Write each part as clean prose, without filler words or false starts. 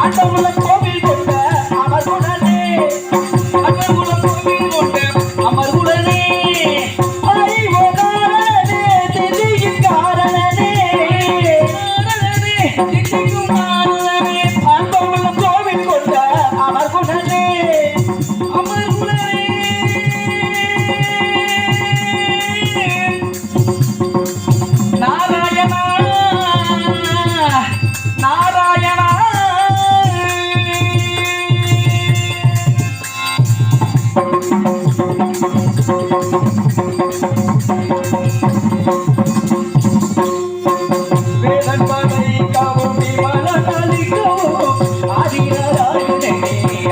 ஆண்டவன் கோவில் கொண்ட அமர்வுடனே அமர்வுடன் கோவில் கொண்ட அமர்வுடனே அறிவோதாரனே திதியின் காரணனே திதிக்கும் காரணனே ஆண்டவன் கோவில் கொண்ட அமர்வுடனே அமர்வுடனே நாராயணா நாராயணா வேதன் படைக்கவும் விமலனளிக்கவும் ஆதிநாராயணனே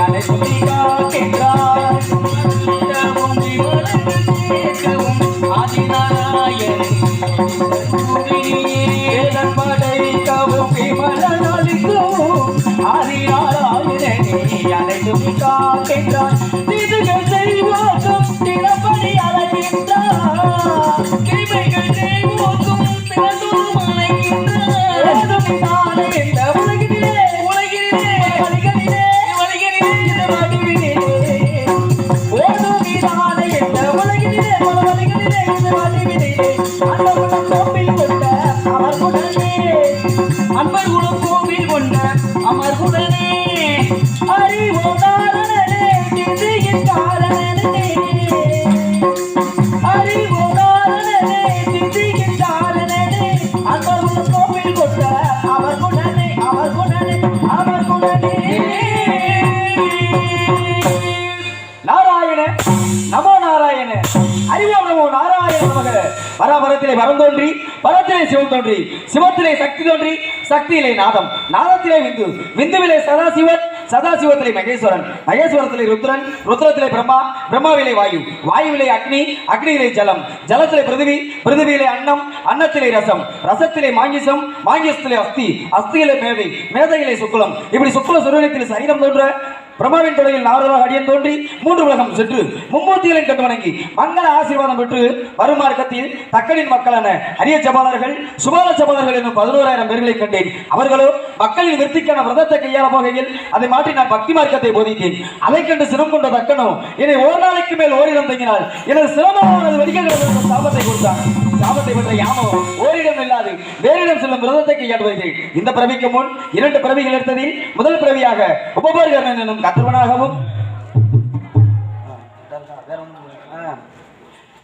அனைத்தும் காக்கின்றார் விமலனளிக்கவும் ஆதிநாராயணனே வேதன் படைக்கவும் விமலனளிக்கவும் ஆதிநாராயணனே அனைத்தும் காக்கின்றார் தீதுகள் செய்வோக்கும் தினப்படி அழைக்கின்றார் கிருபைகள் செய்வோக்கும் பிறந்தோறும் அழைக்கின்றார் இந்த உலகினிலே வழிகளிலே இந்த வடிவிலே ஓடுகிறானே இந்த உலகினிலே பல வழிகளிலே இந்த வடிவிலே அன்பர் கோவில் கொண்ட அமர்வுடனே அன்பர் குலம் கோவில் கொண்ட அமர்வுடனே அறிவோதாரனே திதியின் காரணனே அறிவோதாரனே திதியின் காரணனே அன்பர் குலம் கோவில் கொண்ட அமர்வுடனே அமர்வுடனே அமர்வுடனே நாராயண நமோ நாராயண அறிவோம் நமோ நாராயண நமக பராபரத்திலே வரம் தோன்றி பரத்திலே சிவம் தோன்றி சிவத்திலே சக்தி தோன்றி சக்தியிலே நாதம் நாதத்திலே விந்து விந்துவிலே சதாசிவன் சதாசிவத்திலே மகேஸ்வரன் மகேஸ்வரத்திலே ருத்ரன் ருத்ரத்திலே பிரம்மா பிரம்மாவிலே வாயு வாயுவிலே அக்னி அக்னியிலே ஜலம் ஜலத்திலே பிருதிவி பிருதிவியிலே அன்னம் அன்னத்திலே ரசம் ரசத்திலே மாங்கிசம் மாங்கிசத்திலே அஸ்தி அஸ்தியிலே மேதை மேதையிலே சுக்குலம் இப்படி சுக்குல சுரூபத்தில் சரீரம் தோன்ற பிரம்மாவின் தொலைவில் நாரதராக அடியன் தோன்றி மூன்று உலகம் சென்று மும்மூர்த்திகளின் கண்டு வணங்கி மங்கள ஆசீர்வாதம் பெற்று வருமார்க்கத்தில் தக்கனின் மக்களான அரிய சபாளர்கள் சுபால சபாளர்கள் என்னும் 11,000 பேர்களை கண்டேன். அவர்களோ மக்களின் விருத்திக்கான விரதத்தை கையாள போகையில் அதை மாற்றி நான் பக்தி மார்க்கத்தை போதித்தேன். அதை கண்டு சிரம் கொண்ட தக்கனோ என்னை ஒரு நாளைக்கு மேல் ஓரிடம் தங்கினால் எனது சிரமமானது வெடிக்கிறது சாபத்தை கொடுத்தான். சாபத்தை பெற்ற யாமோ ஓரிடம் இல்லாது வேறிடம் செல்லும் விரதத்தை கையாடுவீர்கள். இந்த பிறவிக்கு முன் 2 பிறவிகள் எடுத்ததில் முதல் பிறவியாக உபபர்கரன் என்னும் கற்றவனாகவும்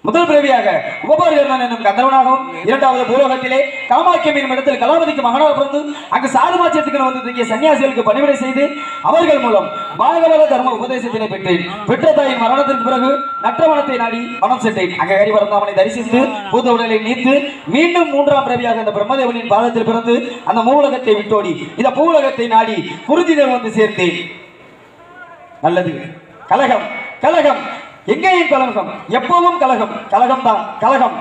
முதல் பிறவியாக உபபர்கரன் என்னும் கந்தவனாகவும் இரண்டாவது பூலோகத்திலே காமாக்கியம் என்னும் இடத்தில் கலாபதிக்கு மகனாக பிறந்து அங்கு சாதுமாச்சியத்துக்கு வந்து தங்கிய சன்னியாசிகளுக்கு பணிவிடை செய்து அவர்கள் மூலம் பாகவத தர்ம உபதேசத்தினை பெற்றேன். பெற்ற தாயின் மரணத்திற்கு பிறகு நற்றவனத்தை நாடி மனம் சென்றேன். அங்கே ஹரிவரந்தாமனை தரிசித்து பூத உடலை நீத்து மீண்டும் 3ஆம் பிறவியாக இந்த பிரம்மதேவனின் பாதத்தில் பிறந்து அந்த மூலகத்தை விட்டோடி இந்த பூலகத்தை நாடி குருதிதேவன் வந்து சேர்ந்தேன். நல்லது. கலகம் கலகம் எங்கேயும் கலகம், எப்பவும் கலகம், கலகம்தான் கலகம்.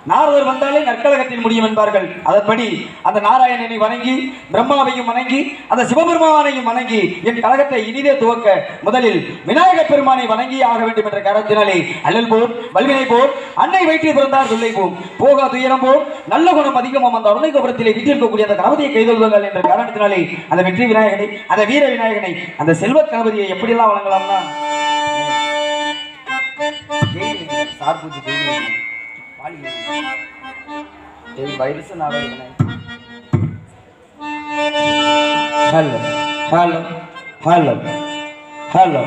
நாரதர் வந்தாலே நற்கலகத்தில் முடியும் என்பார்கள். அதன்படி அந்த நாராயணனை வணங்கி பிரம்மாவையும் வணங்கி அந்த சிவபெருமானையும் வணங்கி என் கலகத்தை இனிதே துவக்க முதலில் விநாயகப் பெருமானை வணங்கி ஆக வேண்டும் என்ற காரணத்தினாலே அல்லல் போல் வல்வினை போல் அன்னை வயிற்றில் பிறந்தார் சொல்லை போம் போகா துயரம் போல் நல்ல குணம் அதிகமும் அந்த அருணை கோபுரத்திலே வீட்டிற்கக்கூடிய அந்த கணபதியை கைதொள்வார்கள் என்ற காரணத்தினாலே அந்த வெற்றி விநாயகனை அந்த வீர விநாயகனை அந்த செல்வ கணபதியை எப்படியெல்லாம் வழங்கலாம்னா ஹலோ ஹலோ ஹலோ ஹலோ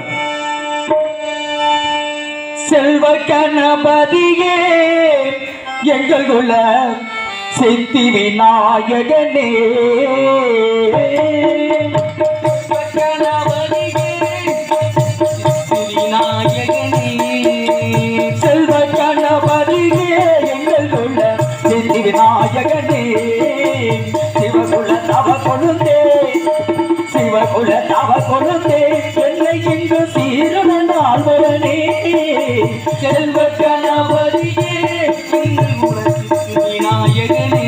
செல்வ கணபதியே எங்கள் குல சித்தி விநாயகனே விநாயகனே சிவகுல தவ கொழுந்தே சிவகுல தவ கொழுந்தே என்னை இங்கு சீரனால் வரனே செல்வ கணபதியே விநாயகனே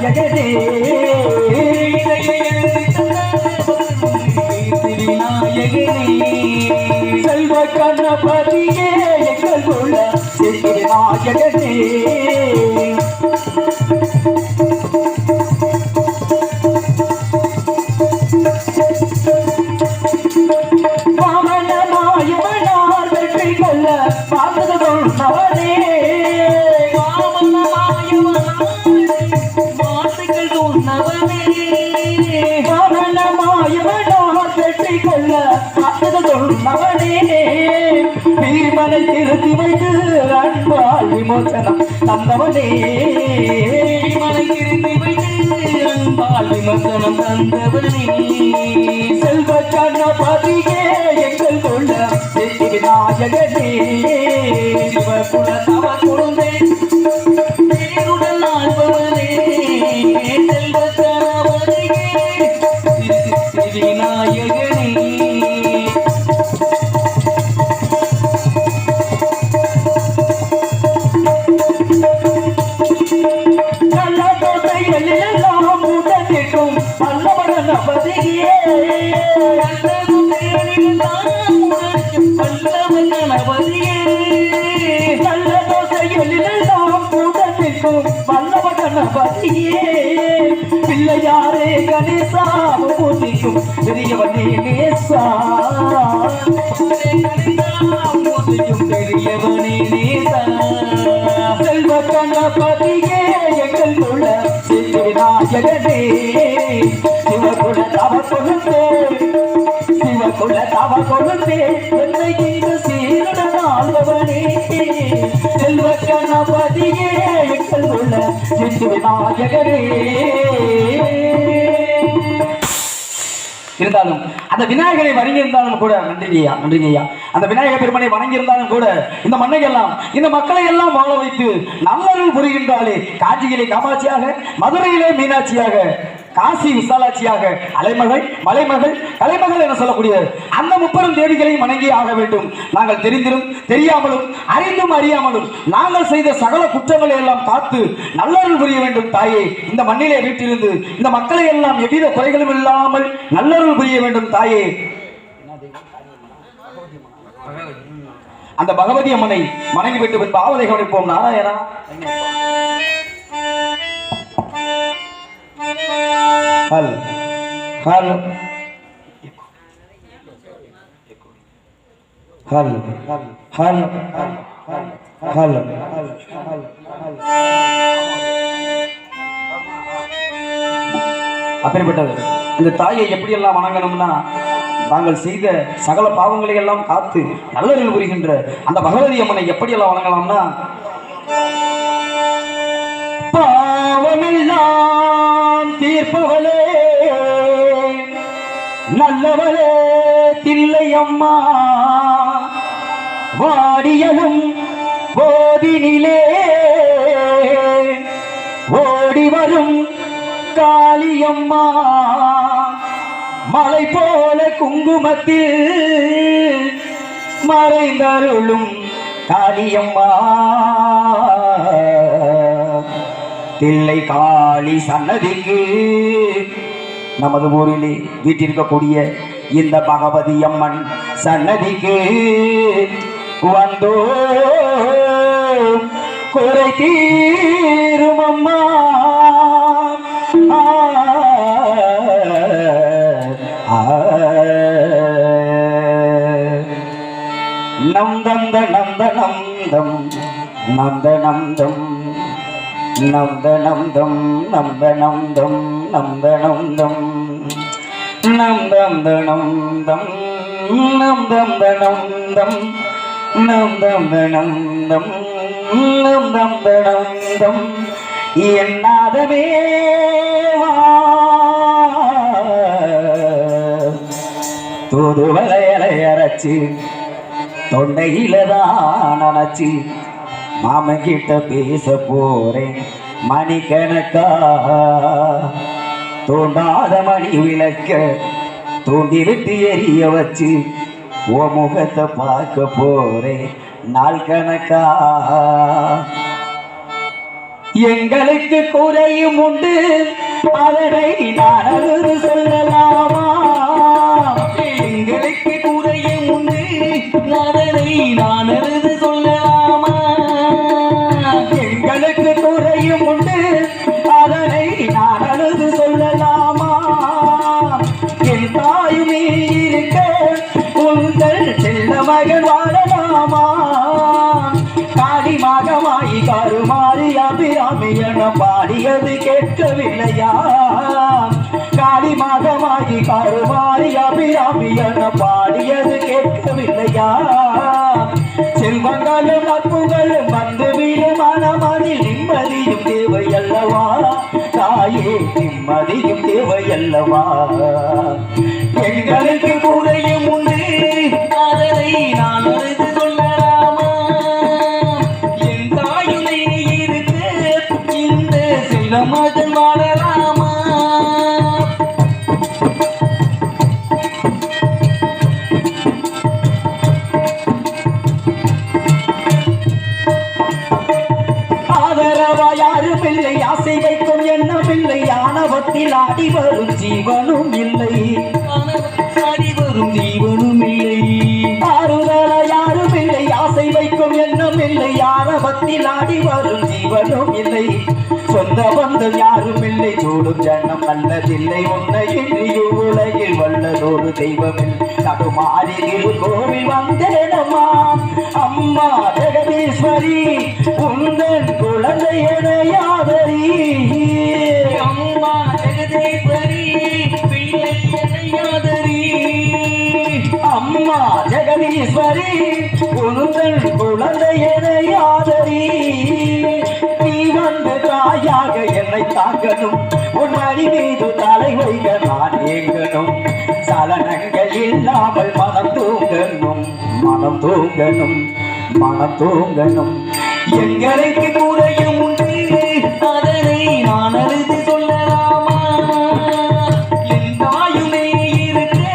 விநாயகனே செல்வ கணபதியே எங்கள் உள்ள விநாயகனே வாமனமாயவனார் வெற்றி கொள்ள வாழ்ந்ததும் அவனே பீமனை திருத்தி வைத்து அன்பால் விமோசனம் தந்தவனே பீமனை திருத்தி வைத்து அன்பால் விமோசனம் தந்தவனே செல்வ கணபதியே எங்கள் கொள்ள சித்தி விநாயகனே சிவகுல தவ குழந்தை பேருடல் ஆழ்பவனே செல்வ கணபதியே சித்தி விநாயகனே பிள்ளையாரே கணேசா பூஜிக்கும் பெரியவனே நேசா பெரியவனே நேசா செல்வ கணபதியே எங்கள் உள்ள விநாயகனே சிவகுல தவ கொழுந்தே சிவகுல தவ கொழுந்தே என்னை இங்கு சீருடன் ஆள்பவனே செல்வ கணபதியே எங்கள் உள்ள விநாயகனே இருந்தாலும் அந்த விநாயகரை வணங்கி இருந்தாலும் கூட நன்றிங்கய்யா அந்த விநாயகர் பெருமனை வணங்கி இருந்தாலும் கூட இந்த மண்ணையெல்லாம் இந்த மக்களை எல்லாம் வாழ வைத்து நல்லருள் புரிகின்றாலே காஞ்சியிலே காமாட்சியாக மதுரையிலே மீனாட்சியாக காசி விசாலாட்சியாக அலைமகள் மலைமகள் கலைமகள் என சொல்லக்கூடிய அந்த முப்பெரும் தேவிகளையும் வணங்கி ஆக வேண்டும். நாங்கள் தெரிந்திரும் தெரியாமலும் அறிந்தும் அறியாமலும் நாங்கள் செய்த சகல குற்றங்களை எல்லாம் காத்து நல்லருள் புரிய வேண்டும் தாயே. இந்த மண்ணிலே வீட்டிலிருந்து இந்த மக்களை எல்லாம் எவ்வித குறைகளும் இல்லாமல் நல்லருள் புரிய வேண்டும் தாயே. அந்த பகவதி அம்மனை வணங்கி விட்டு பின்பு ஆவதை கவனிப்போம். நாராயணா ஹல் ஹல் ஹல் ஹல் ஹல் அப்படிப்பட்டது இந்த தாயை எப்படியெல்லாம் வணங்கணும்னா தாங்கள் செய்த சகல பாவங்களை எல்லாம் காத்து நல்லறிவு புரிகின்ற அந்த பகவதி அம்மனை எப்படியெல்லாம் வணங்கலாம்னா பாவமெல்லாம் தீர்ப்பவளே நல்லவளே தில்லை அம்மா வாடியலும் போதினிலே ஓடி வரும் காளியம்மா மலை போல குங்குமத்தில் மறைந்தருளும் காளியம்மா தில்லை காளி சன்னதிக்கு நமது ஊரிலே வீட்டிருக்கக்கூடிய இந்த பகவதி அம்மன் சன்னதிக்கு வந்தோ குறை தீரும் அம்மா நந்தந்த நந்த நந்தம் நந்த நந்தம் நந்த நந்தம் நந்த நந்தம் நந்த நந்தம் நந்தந்த நந்தம் நந்தந்த நந்தம் நந்தந்த நந்தம் நந்தந்த நந்தம் என்னாதவே தூது வளையலை அரைச்சு தொண்டையில தான் நினைச்சு மாமன் கிட்ட பேச போறேன் மணிக்கணக்கா தோண்டாத மணி விளக்க தூண்டி விட்டு எரிய வச்சு ஓ முகத்தை பார்க்க போறேன் நாள் கணக்கா எங்களுக்கு குறையும் உண்டு அதனை நான் அழுது சொல்லலாமா எங்களுக்கு குறையும் உண்டு அதனை நான் அழுது சொல்லலாமா எங்களுக்கு குறையும் உண்டு அதனை நான் அழுது சொல்லலாமா என் தாயுமே இருக்க உங்கள் செல்ல மகன் வாழலாமா காளி மகமாயி கருமாறி அபிராமி என பாடியது கேட்கவில்லையா காளி மகமாயி கருமாறி அபிராமி என பாடியது கேட்கவில்லையா செல்வங்களும் நட்புகளும் வந்து வீடும் மனமதில் நிம்மதியும் தேவை அல்லவா தாயே நிம்மதியும் தேவை அல்லவா எங்களுக்கு குறையும் உண்டு அதனை நான் அழுது சொல்லலாமா என் தாயுமே இருக்கு இந்த செல்வமகன் வாழலாமா ஆதரவா யாரும் இல்லை ஆசை வைக்கும் எண்ணமில்லை ஆணவத்தில் ஆடி வரும் ஜீவனும் இல்லை ஆடி வரும் ஜீவனும் இல்லை ஆறுதல யாரும் இல்லை ஆசை வைக்கும் எண்ணம் இல்லை ஆணவத்தில் ஆடி வரும் ஜீவனும் இல்லை சொந்த பந்தம் யாரும் இல்லை சூடும் ஜனம் நல்லதில்லை உன்னை இன்றி உலகில் வல்லதொரு தெய்வமில் நடுமாறி திருக்கோவில் வந்தேனம்மா அம்மா ஜெகதீஸ்வரி உந்தன் குழந்தை என யாதரி அம்மா ஜெகதீஸ்வரி பிள்ளை என யாதரி அம்மா ஜெகதீஸ்வரி உந்தன் குழந்தை என யாதரி நீ வந்த தாயாக என்னை தாங்கணும் உன் மடி மீது தலை வைக்க நான் ஏங்கணும் சலனங்கள் இல்லாமல் மனம் தூங்கணும் மனம் தூங்கணும் மனம் தூங்கணும் எங்களுக்கு குறையும் உண்டு அதனை நான் அழுது சொல்லலாமா என் தாயுமே இருக்க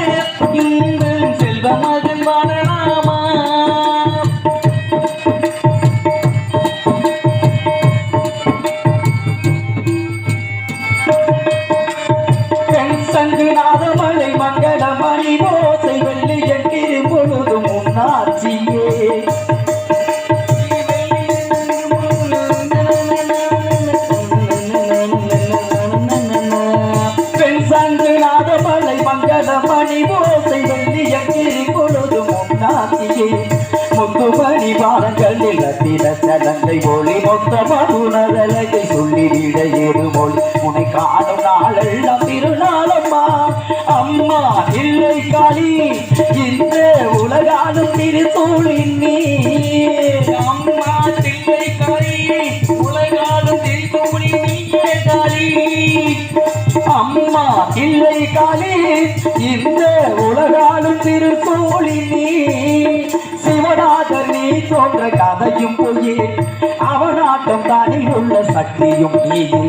இந்த செல்வ மகன் வாழலாமா சங்குநாதமலை மங்களமணி ஓசை வெள்ளி எங்கிரு பொழுதும் உன்னாட்சியே பெண் சங்குநாதமலை மங்களமணி ஓசை வெள்ளி எங்கிரு பொழுதும் உன்னாட்சியே முத்துமணி பாடங்களில் அத்திர சடங்கை ஒளி மொத்த மதுணரலகை சொல்லிவிட ஏறு மொழி உன்னை காணும் நாளெல்லாம் திருநாளம்மா அம்மா இல்லை காளி இந்த உலகாலும் திருத்தூளின் நீ அம்மா இல்லை காளி உலகாலும் திருத்தூளின் நீயே காளி அம்மா இல்லை காளி இந்த உலகாலும் திருத்தூளின் நீ சிவநாதர் நீ தோன்ற கதையும் பொய்யே அவனாட்டம் தானில் உள்ள சக்தியும் நீயே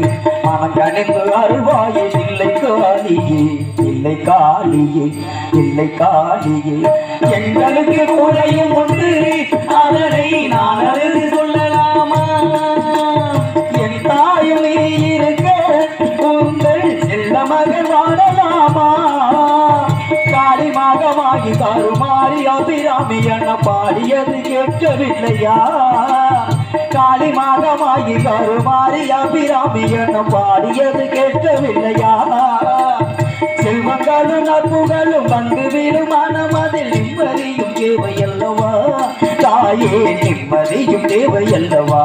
மனம் கணிந்து அருள்வாயே இல்லை காளியே இல்லை காளியே இல்லை காளியே எங்களுக்கு குறையும் உண்டு அதனை நான் அழுது சொல்லலாமா என் தாயுமே இருக்க உங்கள் செல்ல மகன் வாழலாமா காளி மகமாகி கருமாறி அபிராமி என பாடியது கேட்கவில்லையா காளி மகமாகி கருமாறி அபிராமி என பாடியது கேட்கவில்லையா செல்வங்களும் நட்புகளும் வந்து வீடும் மனமதில் நிம்மதியும் தேவையல்லவா தாயே நிம்மதியும் தேவையல்லவா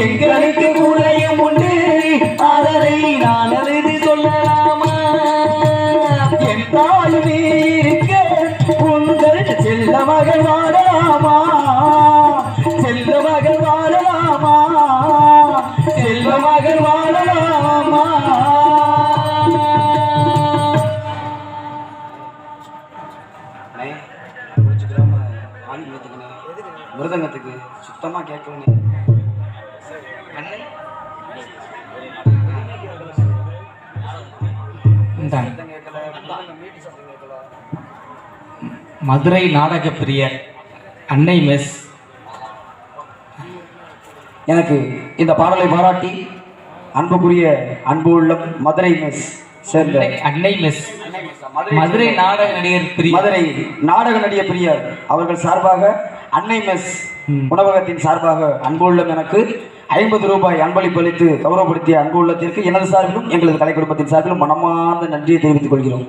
எங்களுக்கு குறையும் உண்டு அதனை நான் அழுது சொல்லலாமா என் தாயுமே இருக்க உங்கள் செல்ல மகள் வாழலாமா செல்ல மகள் வாழலாமா செல்ல மகள் வாழலாமா மிருதங்கத்துக்கு சுத்தமா கேட்கணும் மதுரை நாடக பிரியர் அன்னை மெஸ் எனக்கு இந்த பாடலை பாராட்டி அன்புக்குரிய அன்பு உள்ளம் மதுரை மெஸ் சேர்ந்த அன்னை மெஸ் மதுரை நாடக நடிகர் பிரியா, மதுரை நாடக நடிகர் பிரியா அவர்கள் சார்பாக அன்னை மெஸ் உணவகத்தின் சார்பாக அன்பு உள்ளம் எனக்கு 50 ரூபாய் அன்பளிப்பு அளித்து கௌரவப்படுத்திய அன்பு உள்ளத்திற்கு எனது சார்பிலும் எங்களது கலை குடும்பத்தின் சார்பிலும் மனமார்ந்த நன்றியை தெரிவித்துக் கொள்கிறோம்.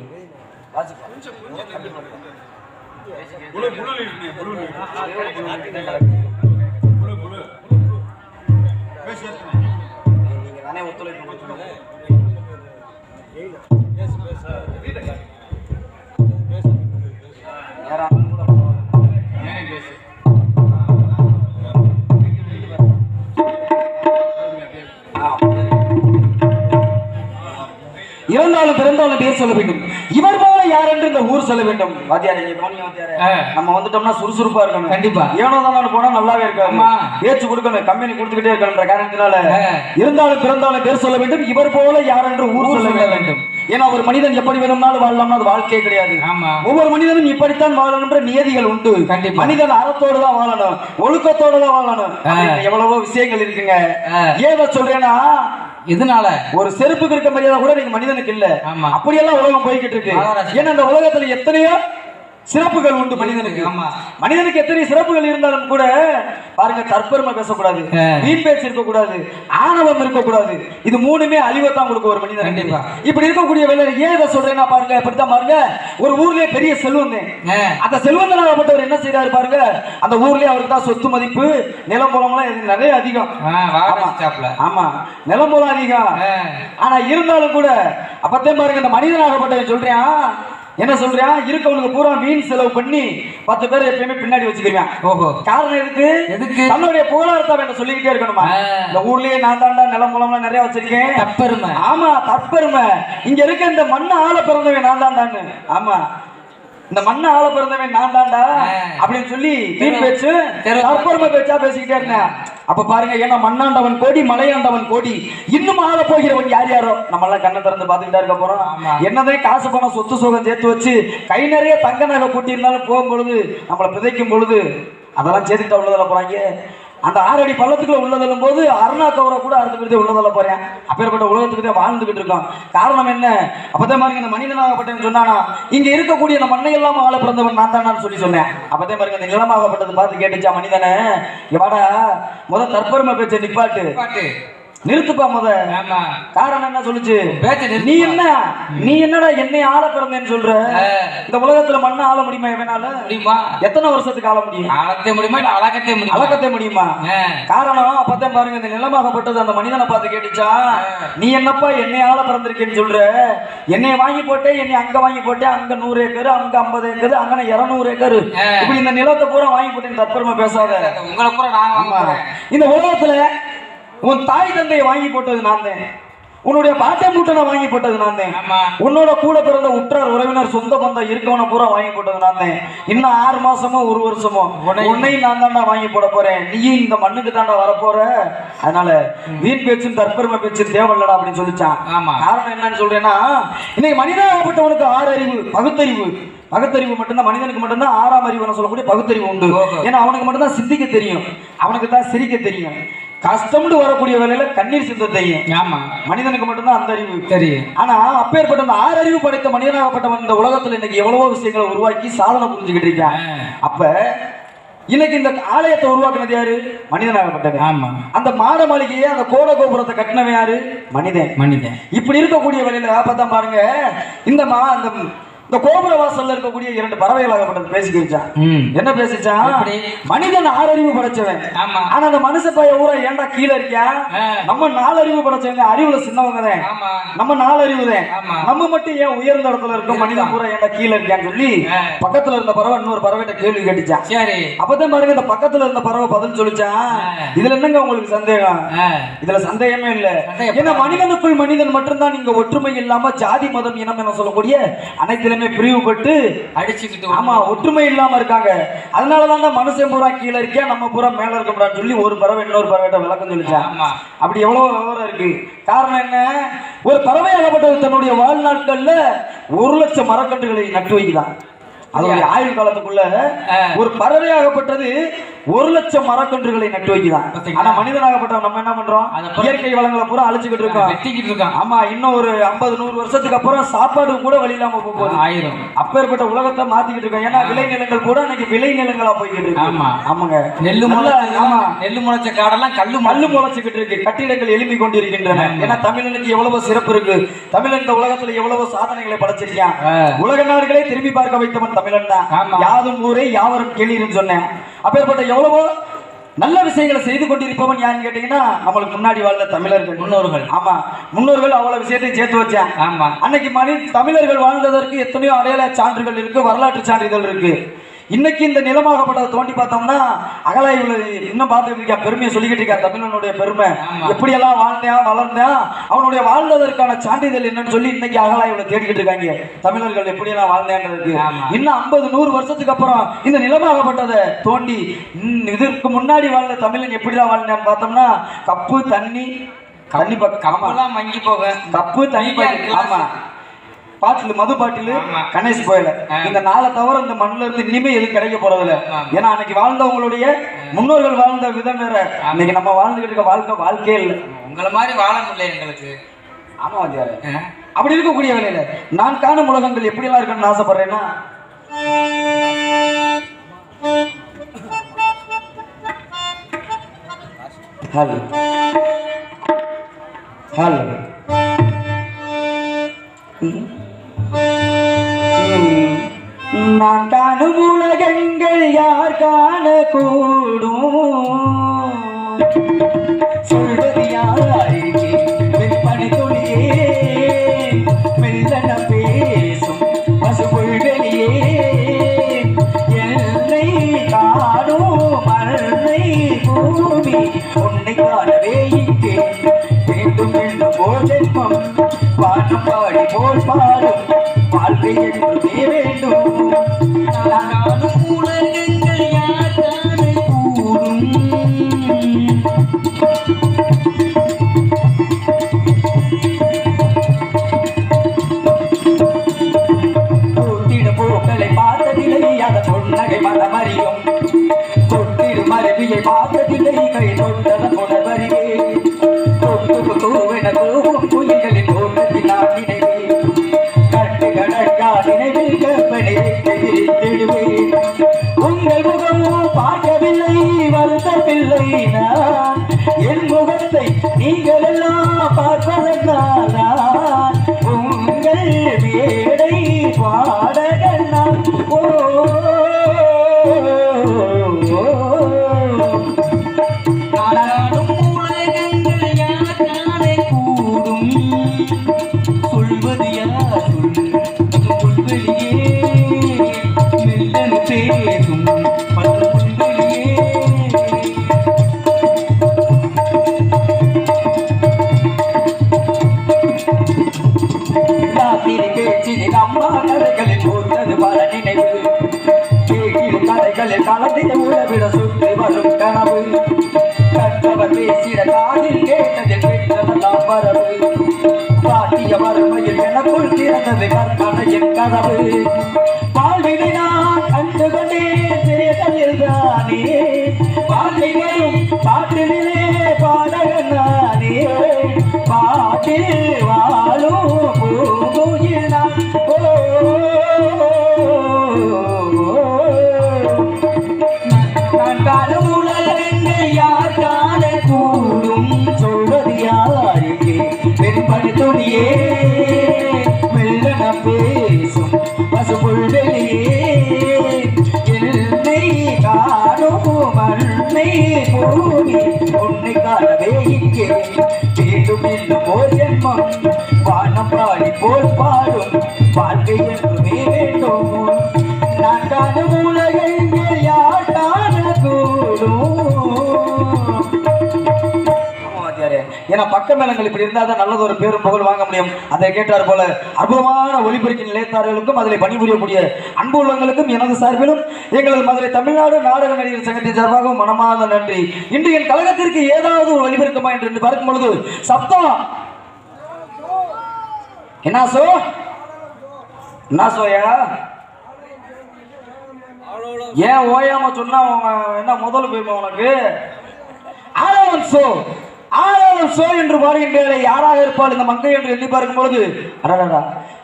இறந்தாலும் பிறந்தாலும் பேர் சொல்ல வேண்டும். இவர் போல யார் என்று இந்த ஊர் சொல்ல வேண்டும். நம்ம வந்துட்டோம்னா சுறுசுறுப்பா இருக்கணும். கண்டிப்பா ஏனோ தான் போனா நல்லாவே இருக்காது. பேச்சு கொடுக்கணும், கம்பெனி கொடுத்துக்கிட்டே இருக்கணும்ன்ற காரணத்தினால இருந்தாலும் பிறந்தாலும் பேர் சொல்ல வேண்டும். இவர் போல யார் என்று ஊர் சொல்ல வேண்டும். ஏன்னா ஒரு மனிதன் எப்படி வேணும்னாலும் வாழலாம்னா அது வாழ்க்கையே கிடையாது. ஒவ்வொரு மனிதனும் இப்படித்தான் வாழணும்ன்ற நியதிகள் உண்டு. மனிதன் அறத்தோடு தான் வாழணும், ஒழுக்கத்தோடு தான் வாழணும். எவ்வளவோ விஷயங்கள் இருக்குங்க. ஏதோ சொல்றேன்னா இதனால ஒரு செருப்புக்கு இருக்க மரியாதை கூட நீங்க மனிதனுக்கு இல்ல. அப்படியெல்லாம் உலகம் போய்கிட்டு இருக்கு. ஏன்னா இந்த உலகத்துல எத்தனையோ சிறப்புகள் உண்டு மனிதனுக்கு. மனிதனுக்கு எத்தனை சிறப்புகள் இருந்தாலும் கூட பாருங்க, தற்பெருமை பேசக்கூடாது, வீண் பேச்சு இருக்கக்கூடாது, ஆணவம் இருக்கக்கூடாது. இது மூணுமே அழிவத்தான் கொடுக்கும் ஒரு மனிதன். இப்படி இருக்கக்கூடிய வேலை ஏன் இதை சொல்றேன்னா பாருங்க, இப்படித்தான் பாருங்க, ஒரு ஊர்லயே பெரிய செல்வந்தன். அந்த செல்வந்தனாகப்பட்டவர் என்ன செய்யறாரு பாருங்க, அந்த ஊர்லயே அவருக்கு தான் சொத்து மதிப்பு, நிலம் போலம்லாம் நிறைய அதிகம். ஆமா, நிலம் போலம் அதிகம். ஆனா இருந்தாலும் கூட அப்பத்தான் பாருங்க, இந்த மனிதனாகப்பட்டவன் சொல்றேன் என்ன சொல்றான், இருக்கவனுக்கு பூரா வீண் செலவு பண்ணி 10 பேர் எப்பயுமே பின்னாடி வச்சுக்கிறான். காரணம் எதுக்கு? தன்னுடைய புகழாரத்தை வேண்ட சொல்லிக்கிட்டே இருக்கணுமா. இந்த ஊர்லயே நான் தாண்டா நிலம் மூலம்லாம் நிறைய வச்சிருக்கேன். தற்பெருமை. ஆமா, தற்பெருமை. இங்க இருக்க இந்த மண்ணை ஆள பிறந்தவன் நான் தாண்டான்னு. ஆமா, இந்த மண்ணை ஆள பிறந்தவன் நான் தாண்டா அப்படின்னு சொல்லி வீண் பேச்சு, தற்பெருமை பேச்சா பேசிக்கிட்டே இருந்தேன். அப்ப பாருங்க, ஏன்னா மண்ணாண்டவன் கோடி, மலையாண்டவன் கோடி, இன்னும் ஆள போகிறவன் யாரோ நம்ம எல்லாம் கண்ணை திறந்து பாத்துக்கிட்டா இருக்க போறோம். என்னதான் காசு பணம் சொத்து சுகம் சேர்த்து வச்சு கை நிறைய தங்க நகை கூட்டி இருந்தாலும் போகும் பொழுது, நம்மளை பிதைக்கும் பொழுது அதெல்லாம் சேர்த்துக்கிட்ட உள்ளதில் போறாங்க. அந்த 6 அடி பள்ளத்துக்குள்ள உள்ளதல்லும் போது அருணா கவரை கூட அடுத்துக்கிட்டே உள்ளதில்ல போறேன். அப்பேற்பட்ட உலகத்துக்கிட்டே வாழ்ந்துகிட்டு இருக்கோம். காரணம் என்ன? அப்பதே மாதிரி இந்த மனிதனாகப்பட்டவன் சொன்னானா, இங்க இருக்கக்கூடிய இந்த மண்ணை எல்லாம் ஆள பிறந்தவன் நான் தான் சொல்லி சொன்னேன். அப்பதே மாதிரி இந்த நிலமாகப்பட்டது பார்த்து கேட்டுச்சா, மனிதனை வாடா முதல் தற்பெருமை பேச்ச நிப்பாட்டு, நிறுத்துப்பா முத. காரணம் என்ன சொல்லுச்சு, நீ என்னடா என்னை ஆள பிறந்தேன்னு சொல்ற? இந்த உலகத்துல மண்ண ஆள முடியுமா? எவனால முடியுமா? எத்தனை வருஷத்துக்கு ஆள முடியும்? அளக்கத்தே முடியுமா? இல்ல அளக்கத்தே முடியுமா? காரணம் அப்பதான் பாருங்க, இந்த நிலமாகப்பட்டது அந்த மனிதனை பார்த்து கேட்டுச்சா, நீ என்னப்பா என்னை ஆள பிறந்திருக்கேன்னு சொல்ற? என்னை வாங்கி போட்டேன், என்னை அங்க வாங்கி போட்டேன், அங்க 100 ஏக்கர், அங்க 50 ஏக்கர், அங்க 200 ஏக்கர், இப்படி இந்த நிலத்தை பூரா வாங்கி போட்டேன். தற்பெருமை பேசாத. உங்களை பூரா நான் இந்த உலகத்துல உன் தாய் தந்தையை வாங்கி போட்டது நான் தான். உன்னுடைய பாட்டை மூட்டனை வாங்கி போட்டது நான் தான். உன்னோட கூட பிறந்த உற்றார் உறவினர் சொந்த பந்தம் இருக்கவனை பூரா வாங்கி போட்டது நான் தான். இன்னும் 6 மாசமோ 1 வருஷமோ உன்னையும் நான் தாண்டா வாங்கி போட போறேன். நீயும் இந்த மண்ணுக்கு தாண்டா வரப்போற. அதனால வீண் பேச்சும் தற்பெருமை பேச்சும் தேவையில்லடா அப்படின்னு சொல்லிச்சான். காரணம் என்னன்னு சொல்றேன்னா, இன்னைக்கு மனிதனாகப்பட்டவனுக்கு 6 அறிவு, பகுத்தறிவு மட்டும்தான் மனிதனுக்கு மட்டும்தான் 6ஆம் அறிவு சொல்லக்கூடிய பகுத்தறிவு உண்டு. ஏன்னா அவனுக்கு மட்டும்தான் சிந்திக்க தெரியும், அவனுக்கு தான் சிரிக்க தெரியும், கஷ்டம்னு வரக்கூடிய வேலையில கண்ணீர் சிந்த தெரியும். ஆமா, மனிதனுக்கு மட்டும்தான் அந்த அறிவு தெரியும். ஆனா அப்பேற்பட்ட அந்த 6 அறிவு படைத்த மனிதனாகப்பட்டவன் இந்த உலகத்துல இன்னைக்கு எவ்வளவோ விஷயங்களை உருவாக்கி சாதனை புரிஞ்சுக்கிட்டு இருக்கான். அப்ப இன்னைக்கு இந்த ஆலயத்தை உருவாக்குனது யாரு? மனிதனாகப்பட்டது. ஆமா, அந்த மாட மாளிகையை, அந்த கோட கோபுரத்தை கட்டினவன் யாரு? மனிதன். இப்படி இருக்கக்கூடிய வேலையில அப்பதான் பாருங்க, இந்த கோபுர வாசல்ல இருக்கக்கூடிய 2 பறவைகளாகப்பட்டது பேசிக்கிச்சான். என்ன பேசிச்சான்? மனிதன் 6 அறிவு படைச்சவன். ஆனா அந்த மனுஷ பைய ஊரா ஏன்டா கீழே இருக்கியா? நம்ம 4 அறிவு படைச்சவங்க, அறிவுல சின்னவங்க தான். நம்ம 4 அறிவு தான். நம்ம மட்டும் ஏன் உயர்ந்த இடத்துல இருக்கும், மனிதன் பூரா ஏன்டா கீழே இருக்கியான்னு சொல்லி பக்கத்துல இருந்த பறவை இன்னொரு பறவைகிட்ட கேள்வி கேட்டுச்சான். அப்பதான் பாருங்க, இந்த பக்கத்துல இருந்த பறவை பதில் சொல்லிச்சான், இதுல என்னங்க உங்களுக்கு சந்தேகம்? இதுல சந்தேகமே இல்ல. ஏன்னா மனிதனுக்குள் மனிதன் மட்டும்தான் இங்க ஒற்றுமை இல்லாம ஜாதி மதம் இனம் என சொல்லக்கூடிய அனைத்து பிரிவுபட்டு அடிச்சுக்கிட்டு, ஆமா, ஒற்றுமை இல்லாம இருக்காங்க. அதனாலதான் மனுஷன் பூரா கீழே இருக்கேன், நம்ம பூரா மேல இருக்கக்கூடாதுன்னு சொல்லி ஒரு பறவை இன்னொரு பறவைட்ட விளக்கம் சொல்லிச்சான். அப்படி எவ்வளவு விவரம் இருக்கு. காரணம் என்ன? ஒரு பறவையாகப்பட்டது தன்னுடைய வாழ்நாட்கள்ல 1 லட்சம் மரக்கன்றுகளை நட்டு வைக்கலாம். அதனுடைய ஆயுள் காலத்துக்குள்ள ஒரு பறவையாகப்பட்டது 1,00,000 மரக்கன்றுகளை நட்டு வைக்கிறான். ஆனா மனிதனாகப்பட்டவன் நம்ம என்ன பண்றோம்? இயற்கை வளங்களை பூரா அழிச்சுக்கிட்டு இருக்கோம், வெட்டிக்கிட்டு இருக்கான். ஆமா, இன்னும் ஒரு 50-100 வருஷத்துக்கு அப்புறம் சாப்பாடு கூட வழி இல்லாம போகுது. ஆயிரம் அப்பேற்பட்ட உலகத்தை மாத்திக்கிட்டு இருக்கோம். ஏன்னா விளை நிலங்கள் கூட இன்னைக்கு விளை நிலங்களா போய்கிட்டு இருக்கு. ஆமா ஆமாங்க, நெல்லு ஆமா, நெல்லு முளைச்ச காடெல்லாம் கல்லு முளைச்சுக்கிட்டு இருக்கு. கட்டிடங்கள் எழுப்பி கொண்டிருக்கின்றன. ஏன்னா தமிழனுக்கு எவ்வளவு சிறப்பு இருக்கு, தமிழன் இந்த உலகத்துல எவ்வளவு சாதனைகளை படைச்சிருக்கான். உலக நாடுகளை திரும்பி பார்க்க வைத்தவன் தமிழன் தான். யாதும் ஊரே யாவரும் கேளீர்னு சொன்னேன். அப்பேற்பட்ட எவ்வளவோ நல்ல விஷயங்களை செய்து கொண்டிருப்பவன் யாருன்னு கேட்டீங்கன்னா நம்மளுக்கு முன்னாடி வாழ்ந்த தமிழர்கள், முன்னோர்கள். ஆமா, முன்னோர்கள் அவ்வளவு விஷயத்தையும் சேர்த்து வச்சேன். ஆமா, அன்னைக்கு தமிழர்கள் வாழ்ந்ததற்கு எத்தனையோ அடையாள சான்றுகள் இருக்கு, வரலாற்று சான்றிதழ் இருக்கு. இன்னைக்கு இந்த நிலமாகப்பட்டதை தோண்டி பார்த்தோம்னா அகலாய்வுல இன்னும் பார்த்துட்டு இருக்கா, பெருமையை சொல்லிக்கிட்டு இருக்கா. தமிழனுடைய பெருமை, எப்படியெல்லாம் வாழ்ந்தான் வளர்ந்தான், அவனுடைய வாழ்ந்ததற்கான சான்றிதழ் என்னன்னு சொல்லி இன்னைக்கு அகலாய்வுல தேடிக்கிட்டு இருக்காங்க. தமிழர்கள் எப்படியெல்லாம் வாழ்ந்தேன்றது இன்னும் 50-100 வருஷத்துக்கு அப்புறம் இந்த நிலமாகப்பட்டதை தோண்டி இதற்கு முன்னாடி வாழ்ந்த தமிழன் எப்படிலாம் வாழ்ந்தான்னு பார்த்தோம்னா கப்பு தண்ணி கப்பெல்லாம் மங்கி போக கப்பு தண்ணி. ஆமா, பாட்டில் மது பாட்டில் கணேஷ் போயில இந்த நாளை தவிர இந்த மண்ணில இருந்து இனிமே எதுவும் கிடைக்க போறதில்ல. ஏன்னா அன்னைக்கு வாழ்ந்தவங்களுடைய முன்னோர்கள் வாழ்ந்த விதம் வேற, இன்னைக்கு நம்ம வாழ்ந்துகிட்டு இருக்க வாழ்க்கையே இல்லை. உங்களை மாதிரி வாழ முடியல எங்களுக்கு. ஆமா வாத்தியாரு, அப்படி இருக்கக்கூடிய வேலையில நான் காணும் உலகங்கள் எப்படி எல்லாம் இருக்குன்னு ஆசைப்படுறேன்னா ஹலோ ஹலோ நான் காணும் உலகங்கள் யார் காணக்கூடும், சொல்வது யாருக்கு வெண்பனி துளியே, மெல்லன பேசும் பசுபுல்வெளியே, என்னை காணும் மண்ணை பூமி, உன்னை காணவே இங்கே வேண்டும் என்று போல் ஜென்மம், பாட்டும் பாடி போல் பாடும் வாழ்க்கை என்றுமே வேண்டும். உலகங்கள் யார் தானே கூடும், தொட்டிடும் பூக்களை பார்த்ததில்லை அதன் பொன்னகை மனமறியும், தொட்டிடும் அருவியை பார்த்ததில்லை கை தொட்டதன் உணவறிவே, தொட்டு தூவென தூவும் புயல்களின் தோட்டத்தில் நான் நினைவேன், கட்டு கடற்கா நினைவில் கற்பனை விரித்திடுவேன். உங்கள் முகமும் பார்க்கவில்லை வருத்தமில்லை நான், என் முகத்தை நீங்கள் எல்லாம் பார்ப்பதனால் நான் உங்கள் மேடை பாடகன் நான். ஓ நாடாடும் உலகங்கள் யார் தானே கூடும், சொல்வது யார் சொல்வெளியே, மெல்லன பேசும் பசும்புல்வெளியே. ராத்திரி பேச்சினில் அம்மா கதைகளில் போட்டது பல நினைவு, கேட்டிடும் கதைகளில் கலந்திட உறவிட சுற்றி வரும் கனவு, கற்றவர் பேசிட காதில் கேட்டதில் பெற்றதெல்லாம் வரவு, காட்டிய வறுமையில் எனக்குள் திறந்தது கற்பனையின் கதவு, வாழ்வினை நான் கண்டு கொண்டேன் சிறியதில் தானே, வாழ்வினையும் பாட்டிலே பாடகன் நானே, பாட்டில் வாழும் பூங்குயில் நான். நான் காணும் உலகங்கள் யார் காண கூடும், சொல்வது யாருக்கு வெண்பனி துணியே, மெல்லன பேசும் பசுபுல்வெளியே, என்னை காணும் மண்ணை பூமி, உன்னை காணவே இங்கே மீண்டும் மீண்டும் ஓர் ஜென்மம், வானம் பாடி போல் பாடும் வாழ்க்கை என்றுமே வேண்டும். நான் காணும் உலகங்கள் யார் காணக்கூடும். ஏன்னா பக்க மேளங்கள் இப்படி இருந்தால் தான் நல்லது ஒரு பேரும் புகழ் வாங்க முடியும். அதை கேட்டார் போல அற்புதமான ஒளிபெருக்கி நிலையத்தார்களுக்கும் அதில் பணிபுரியக்கூடிய அன்பு உள்ளங்களுக்கும் எனது சார்பிலும் எங்களது மதுரை தமிழ்நாடு நாடக நடிகர் சங்கத்தின் சார்பாகவும் மனமார்ந்த நன்றி. இன்று என் கழகத்திற்கு ஏதாவது ஒரு ஒளிபெருக்கமா என்று பார்க்கும் பொழுது சப்தம் என்ன சோயா ஏன் ஓயாம சொன்னா என்ன முதல்ல போயிருமா உனக்கு? ஆளவன் சோ ஆளவன் சோ என்று பாடுகின்றே யாராக இருப்பாள் இந்த மங்கை என்று எண்ணி பார்க்கும் பொழுது அடடா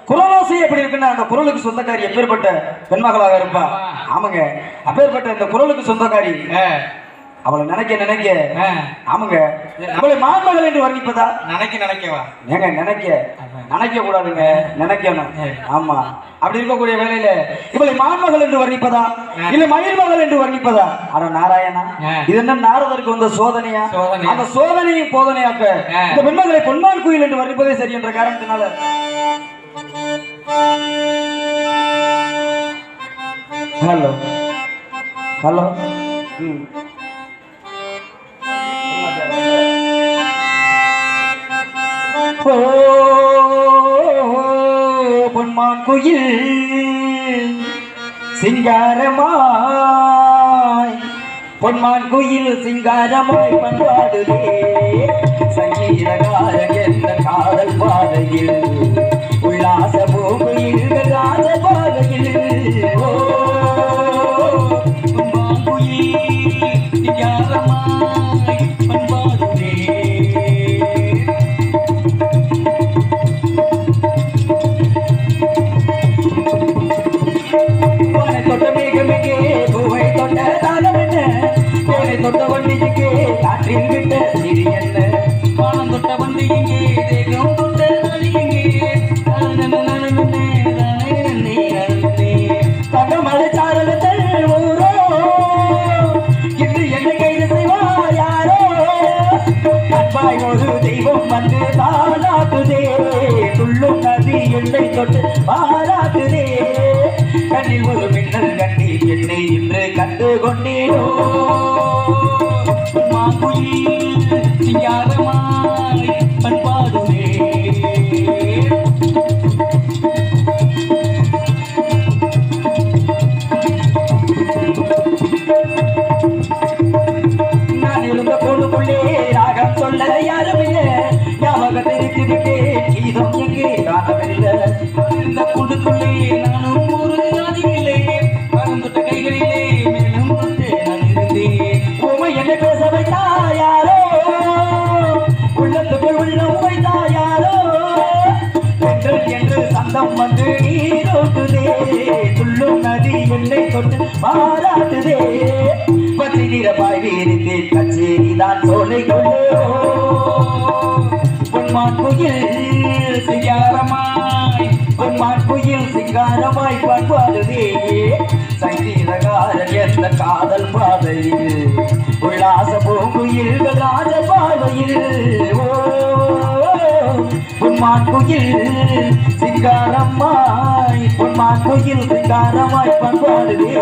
குரலோசை எப்படி இருக்குன்னு அந்த குரலுக்கு சொந்தக்காரி எப்பேற்பட்ட பெண்மகளாக இருப்பா. ஆமாங்க, அப்பேற்பட்ட இந்த குரலுக்கு சொந்தக்காரி அவளை நினைக்க ஆமாங்க அவளை மான்மகள் என்று வர்ணிப்பதா? நினைக்கவா ஏங்க நினைக்க கூடாதுங்க, நினைக்கணும். ஆமா, அப்படி இருக்கக்கூடிய வேலையில இவளை மான்மகள் என்று வர்ணிப்பதா இல்ல மயில் மகள் என்று வர்ணிப்பதா? அட நாராயணா, இது என்ன நாரதற்கு வந்த சோதனையா? அந்த சோதனையும் போதனையாக்க இந்த பெண்மகளை பொன்மான் குயில் என்று வர்ணிப்பதே சரி என்ற காரணத்தினால ஹலோ ஹலோ பொன்மான் குயில் சிங்காரமாய் பொன்மான் குயில் சிங்காரமாய் பண்பாடுதே சங்கீதகாரன் என்ற காதல் பாதையில் உல்லாச பூமியில் ராஜ பாதையில் பொன்மான் குயில் சிங்காரமாய் பண்பாடுதே தொட்ட வண்டிக்கு காற்றில் விட்ட சிறி என்ன பானம் தொட்ட வண்டிக்கு தேகம் தொட்ட தங்கமலை சாரலத்தில் ஊரோ இன்று என்னை கைது செய்வார் யாரோ அன்பாய் ஒரு தெய்வம் வந்து பாராட்டுதே துள்ளும் நதி எல்லை தொட்டு பாராட்டுதே கண்ணில் ஒரு மின்னல் கண்ணி என்னை இன்று கண்டு கொண்டேனோ சிங்காரமாய் பண்பாடுவே நான் இருந்த பொழுதுக்குள்ளே ராகம் சொல்ல யாரும் இல்லை ஞாபகம் தெரிந்து விட்டேன் கீதம் எங்கே காணவில்லை இந்த குழுக்குள்ளே நானும் ஒரு அதிலே பறந்துட்ட கைகளிலே மேலும் நான் இருந்தேன் உமை என்ன பேச வைத்தாயாரோ உள்ளத்துக்குள் உள்ளம் வைத்தாயாரோ பெண்கள் என்று சந்தம் வந்து நீரோட்டுதே துள்ளும் நதி என்னை தொட்டு பாராட்டுதே பச்சை நிற பாய் வீரித்தேன் கச்சேரிதான் சோலை கொள்ளோ பொன்மான் குயில் சிங்காரமாய் பொன்மான் குயில் சிங்காரமாய் பண்பாடுதே சங்கீதகாரன் எந்த காதல் பாதையில் உல்லாச பூங்குயில் ராஜ பாதையில் பொன்மான் குயில் சிங்காரமாய் பொன்மான் குயில் சிங்காரமாய் பண்பாடுதே